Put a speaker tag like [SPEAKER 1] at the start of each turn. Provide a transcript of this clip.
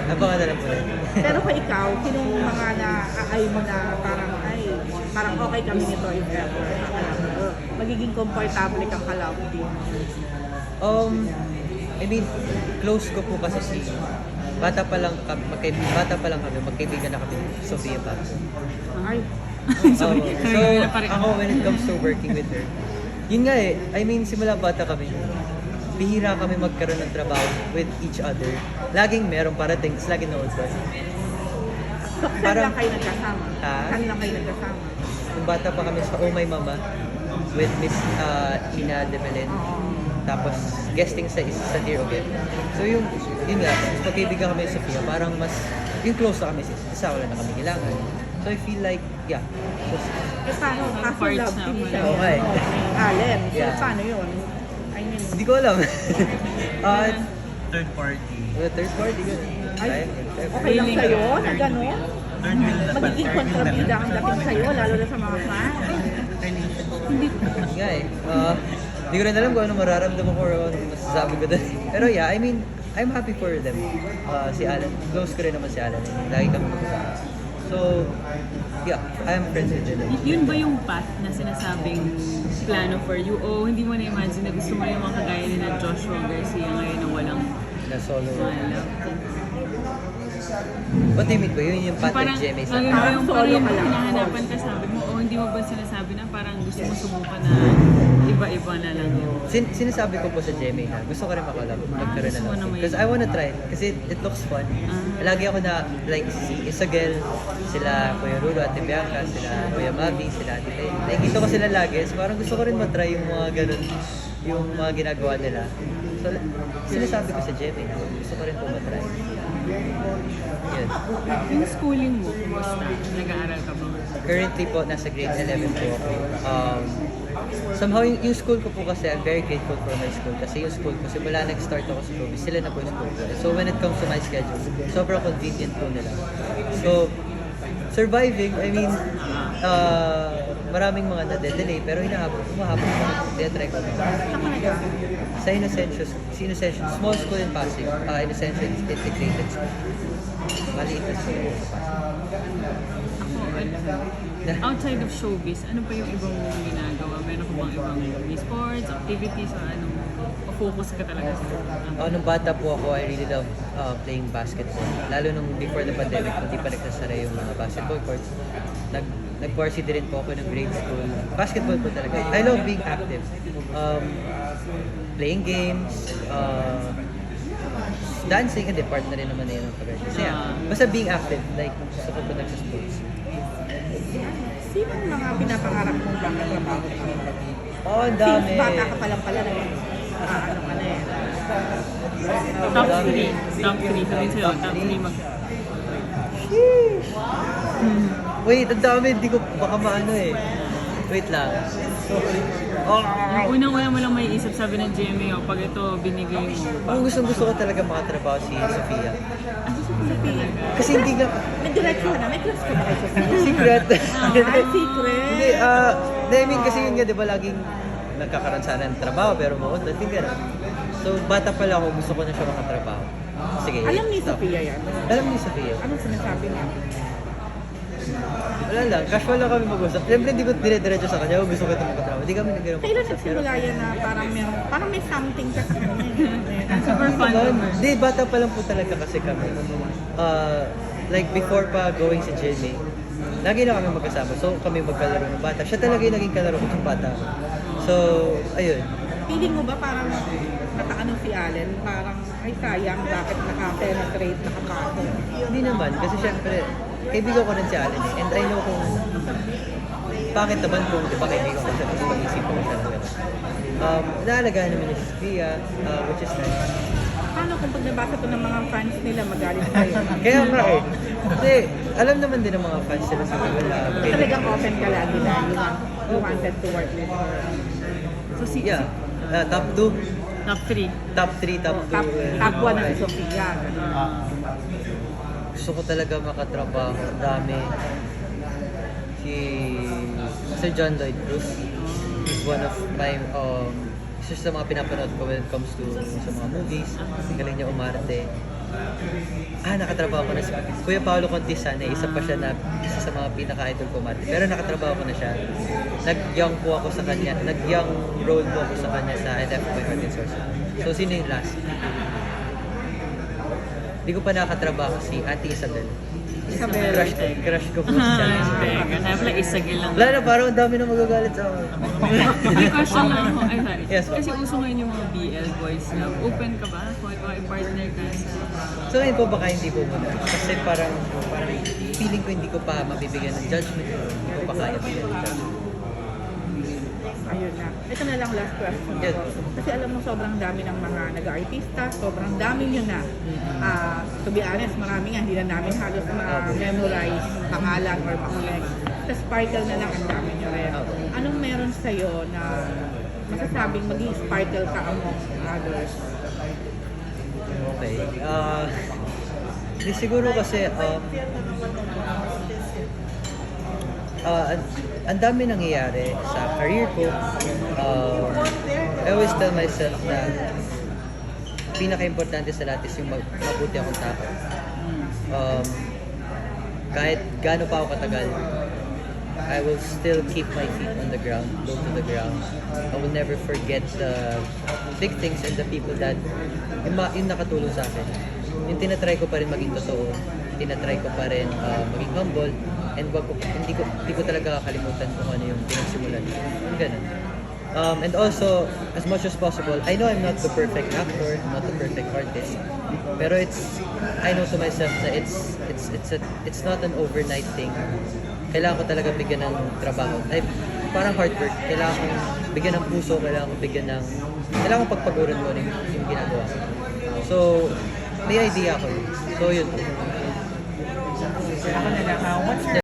[SPEAKER 1] Abangan na lang po natin.
[SPEAKER 2] Pero kung ikaw, sinong mga na-aay mo na parang okay kami nito if ever, magiging komportable kang ka-love team?
[SPEAKER 1] I mean, close ko po kasi si bata pa lang kami, magkaibigan na kami ni Sofia pa.
[SPEAKER 2] Ay,
[SPEAKER 1] So, ako when it comes to working with her, yun nga eh, I mean, simula bata kami, bihira kami magkaroon ng trabaho with each other. Laging merong parating, tapos laging nauusan.
[SPEAKER 2] saan lang kayo nagkasama?
[SPEAKER 1] Ha?
[SPEAKER 2] Saan lang kayo nagkasama?
[SPEAKER 1] Nung bata pa kami sa Oh My Mama with Miss Ina De Belen. Tapos guesting sa Dear Again. So yun nga, mas magkaibigan kami sa Sofia, parang mas, yung close na kami, isa wala na kami kailangan. So I feel like, yeah.
[SPEAKER 2] Paano? Kaso love team siya.
[SPEAKER 1] Okay.
[SPEAKER 2] Allen. So,
[SPEAKER 1] Yeah.
[SPEAKER 2] paano yun? I mean,
[SPEAKER 1] Hindi ko alam.
[SPEAKER 3] Third party.
[SPEAKER 1] Third party, good.
[SPEAKER 2] ay, okay lang sa'yo na gano'n?
[SPEAKER 3] Third wheel na
[SPEAKER 2] Magiging kontrabida ang dating sa'yo, lalo na sa mga fans.
[SPEAKER 1] Nga eh. Hindi ko rin alam kung ano mararamdaman ko or ano masasabi ko doon. Pero yeah, I mean, I'm happy for them. Si Alan, close ko rin naman si Alan. Lagi kami magkasama. So, yeah, I'm friends with them.
[SPEAKER 4] Yun ba yung path na sinasabing plano for you? O hindi mo na-imagine na gusto mo yung mga kagaya ni na Joshua Garcia ngayon na walang
[SPEAKER 1] Na solo.
[SPEAKER 4] love?
[SPEAKER 1] What do you mean ba? Yun yung pattern
[SPEAKER 4] Parang,
[SPEAKER 1] GMA sa
[SPEAKER 4] parang
[SPEAKER 2] Parang
[SPEAKER 4] yung
[SPEAKER 2] solo
[SPEAKER 4] parang
[SPEAKER 2] ka lang.
[SPEAKER 4] hinahanapan ka sabi mo, o hindi mo ba sinasabi na parang gusto mo subukan na iba-iba na lang yun?
[SPEAKER 1] Sinasabi ko po sa GMA na gusto ko rin makalab, magkaroon
[SPEAKER 4] gusto mo
[SPEAKER 1] na
[SPEAKER 4] na may-
[SPEAKER 1] because I wanna try it. Kasi it looks fun. Lagi ako na, like, si Isabel, sila Kuya Rulo, Ate Bianca, sila Kuya Mavi, sila Ate Tay. Nakikita ko sila lagi, so parang gusto ko rin matry yung mga ganun, yung mga ginagawa nila. So, sinasabi ko sa GMA na gusto ko rin po matry. Yun.
[SPEAKER 4] Yung schooling mo, kumusta? Nag-aaral ka ba?
[SPEAKER 1] Currently po, nasa grade 11 po ako. Somehow, yung school ko po kasi, I'm very grateful for my school. Kasi yung school ko, simula nag-start ako sa showbiz, sila na po yung school ko. So when it comes to my schedule, sobrang convenient po nila. So, surviving, I mean, maraming mga nade-delay, pero humahapon ko. Tinatry ko. Sa Inocencio, small school in Pasig. Inocencio integrated school. Maliit na school sa Pasig.
[SPEAKER 4] Ako, outside of showbiz, ano pa yung ibang ginagawa? Meron ko bang ibang sports, activities, o anong focus ka talaga sa?
[SPEAKER 1] Nung bata po ako, I really love playing basketball. Lalo nung before the pandemic, hindi pa nagsasara yung mga basketball courts. Nag-varsity din po ako ng grade school. Basketball po talaga. I love being active. Playing games, dancing, hindi, part na rin naman na yun ang pag-art. Kasi basta being active, like, gusto ko po nagsa-sports.
[SPEAKER 2] Sino ang mga pinapangarap mong bang trabaho?
[SPEAKER 1] Oh, ang dami.
[SPEAKER 2] Since bata ka pa lang pala na ano ka na eh.
[SPEAKER 4] Top 3. Top 3. Sabihin sa'yo, top 3 mag...
[SPEAKER 1] Wait, ang dami. Hindi ko baka maano eh. Wait lang.
[SPEAKER 4] Yung unang-una mo lang may isip, sabi ng GMA, pag ito binigay mo.
[SPEAKER 1] Ang gusto ko talaga makatrabaho si Sofia.
[SPEAKER 4] Talaga.
[SPEAKER 1] Kasi hindi nga...
[SPEAKER 2] May diretso ka na, may class ka ba kayo sa
[SPEAKER 1] Secret.
[SPEAKER 2] Ay, secret!
[SPEAKER 1] Hindi, I mean kasi yun nga, di ba, laging nagkakaroon sana ng trabaho, pero maunod, hindi na. So, bata pala ako, gusto ko na siya makatrabaho. Sige.
[SPEAKER 2] Alam ni
[SPEAKER 1] stop.
[SPEAKER 2] Sofia yan.
[SPEAKER 1] Alam ni Sofia.
[SPEAKER 2] Anong sinasabi niya?
[SPEAKER 1] Wala lang, casual lang kami mag-usap. Siyempre, hindi ko dire-diretso sa kanya, gusto ko ito makatrabaho. Hindi kami nagkaroon
[SPEAKER 2] Kailan nagsimula yan na parang may something ka sa kanya eh?
[SPEAKER 4] Super fun naman.
[SPEAKER 1] Hindi, bata pa lang po talaga kasi kami. Like before pa going sa GMA, lagi na kami magkasama. So kami magkalaro ng bata. Siya talaga yung naging kalaro ko ng bata. So, ayun.
[SPEAKER 2] Feeling mo ba parang nakaano si Allen? Parang, ay sayang, bakit naka-penetrate, nakapasok?
[SPEAKER 1] Hindi naman, kasi syempre, kaibigan ko rin si Alan eh. And I know kung bakit naman kung di ba kaibigan ko siya, tapos pag-isipan ko siya ng gano'n. Naalagaan naman niya si Sophia, which is nice.
[SPEAKER 2] Paano kung pag nabasa to ng mga fans nila, magalit kayo?
[SPEAKER 1] Kaya nga eh. Kasi alam naman din ng mga fans sila sa Google na
[SPEAKER 2] Talagang open ka lagi na you wanted to work with her.
[SPEAKER 4] So,
[SPEAKER 1] yeah, top 2,
[SPEAKER 4] top 3.
[SPEAKER 1] top 3, top 2.
[SPEAKER 2] Top 1 na si Sofia.
[SPEAKER 1] Gusto ko talaga makatrabaho. Ang dami. Si Sir John Lloyd Cruz is one of my isa sa mga pinapanood ko when it comes to sa mga movies. Galing niya umarte. nakatrabaho ko na si Kuya Paolo Contisan, isa pa siya na isa sa mga pinaka-idol ko mati. Pero nakatrabaho ko na siya. Nag-young po ako sa kanya, nag-young role po ako sa kanya sa NF by Heart and Sorcery. So, sino yung last? Hindi ko pa nakatrabaho si Ate Isabel.
[SPEAKER 2] Isabel.
[SPEAKER 1] Crush ko po si Ate Isabel.
[SPEAKER 4] Kaya pala isagil lang.
[SPEAKER 1] Wala na, parang ang dami na magagalit sa akin.
[SPEAKER 4] May question lang ako. Ay, sorry.
[SPEAKER 1] Yes, ma'am.
[SPEAKER 4] Kasi uso ngayon yung mga BL boys love. Open ka ba? Kung partner ka sa...
[SPEAKER 1] So ngayon po baka hindi po muna. Kasi parang feeling ko hindi ko pa mabibigyan ng judgment. Hindi ko pa kaya bigyan ng judgment.
[SPEAKER 2] Ayun na. Ito na lang last question
[SPEAKER 1] Yes.
[SPEAKER 2] ko. Kasi alam mo sobrang dami ng mga nag-artista, sobrang dami nyo na. To be honest, marami nga, hindi na namin halos ma-memorize pangalan or pa-collect. Sa Sparkle na lang ang dami nyo rin. Anong meron sa'yo na masasabing maging Sparkle ka among others?
[SPEAKER 1] Okay. Di siguro kasi ang dami nangyayari sa career ko. I always tell myself na pinaka-importante sa lahat is yung mabuti akong tao. Kahit gaano pa ako katagal, I will still keep my feet on the ground, low to the ground. I will never forget the big things and the people that yung nakatulong sa akin. Yung tinatry ko pa rin maging totoo, tinatry ko pa rin maging humble, and hindi ko talaga kakalimutan kung ano yung pinagsimulan. Ganun. And also, as much as possible, I know I'm not the perfect actor, I'm not the perfect artist, pero I know to myself na it's not an overnight thing. Kailangan ko talaga bigyan ng trabaho. Parang hard work. Kailangan kong bigyan ng puso, kailangan kong pagpaguran ko yung ginagawa ko. So, may idea ako. So, yun.
[SPEAKER 2] Ako na lang, what's your